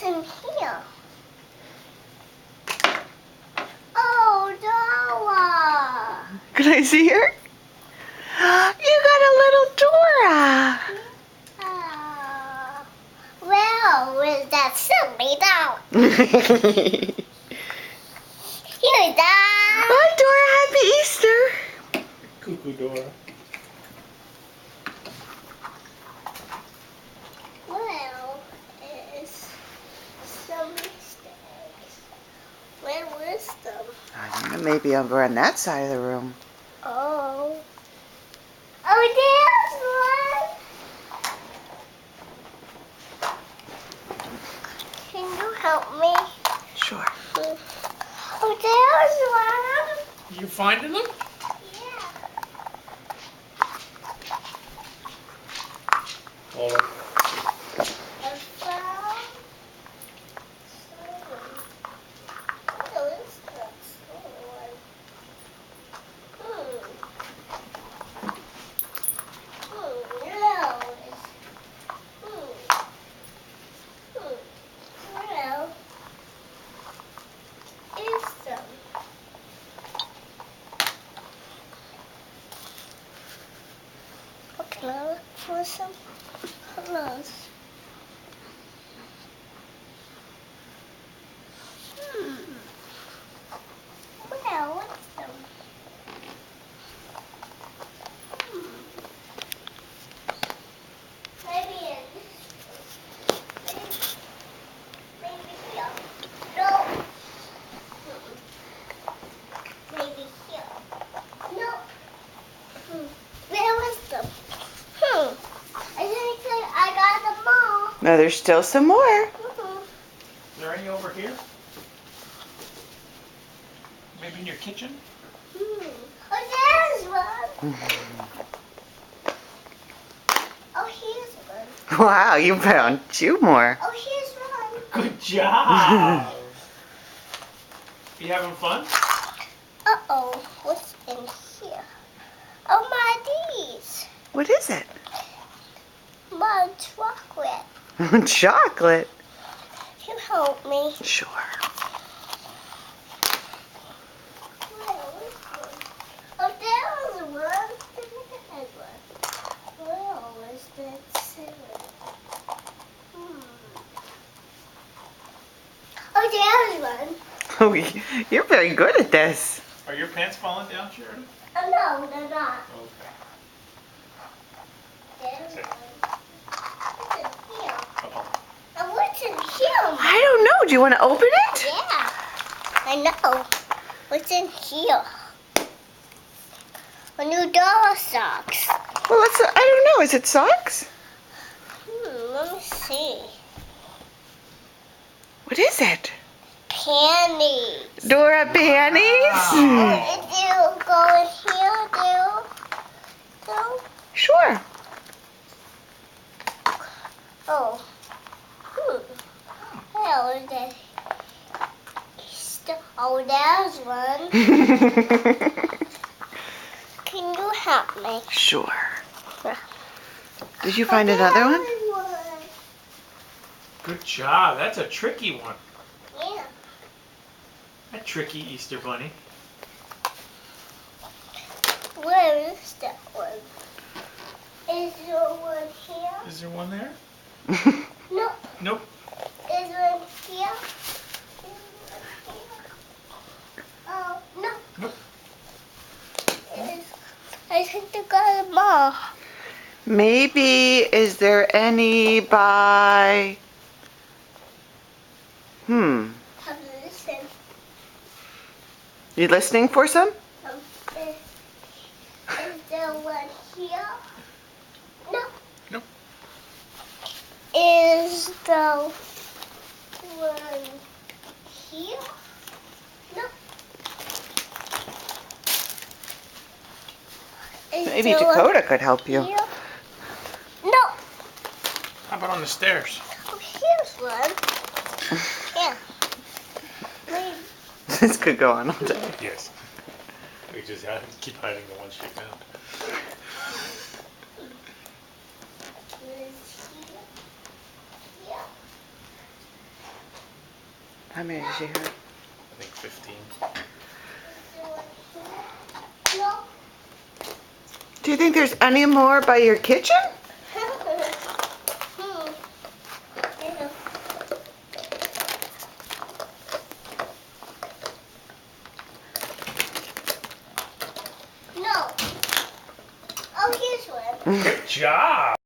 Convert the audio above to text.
in here? Oh, Dora. Can I see her? You got a little Dora. Well, with that silly down. Here, Dad. Hi, Dora. Happy Easter. Cuckoo Dora. Well, is some mistakes. Where was them? I don't know, maybe over on that side of the room. Oh. Oh, there's one. Can you help me? Sure. Oh, there's one. You finding them? Yeah. Hold on. I found some. Oh, it's not one. No. Well, is some. Okay, now look for some colors. Well, what's some? Maybe in this one. Maybe here. No. Maybe here. No. Where was them? I think I got them all. No, there's still some more. Is there any over here? Maybe in your kitchen? Oh, there's one. Oh, here's one. Wow, you found two more. Oh, here's one. Good job! You having fun? Uh-oh, what's in here? Oh, my these. What is it? My chocolate. Chocolate. Can you help me? Sure. Oh, there was one. There's one. Where was that seven? Oh, there's one. Oh, you're very good at this. Are your pants falling down, Sheridan? Oh, no, they're not. Okay. There's That's it. one. What's in here? Uh-oh. And what's in here? I don't know. Do you want to open it? Yeah, I know. What's in here? A new Dora socks. Well, I don't know. Is it socks? Let me see. What is it? Panties. Dora panties? Oh, if you go in here, do. Sure. Oh. Where is it? Oh, there's one. Can you help me? Sure. Did you find another one? Good job. That's a tricky one. Yeah. A tricky Easter bunny. Where is that one? Is there one here? Is there one there? Nope. Nope. Is there one here? Oh, no. Nope. I think they got them all. Maybe, is there any by... Have to listen. You listening for some? Is there one here? No. Nope. Is the one here? No. Is Maybe there one Dakota could help you. here? No. How about on the stairs? Oh, here's one. Yeah. Wait. This could go on all day. Yes. We just keep hiding the ones she found. Is here? Yeah. How many does she have? I think 15. No. Do you think there's any more by your kitchen? No. Oh, here's one. Good job!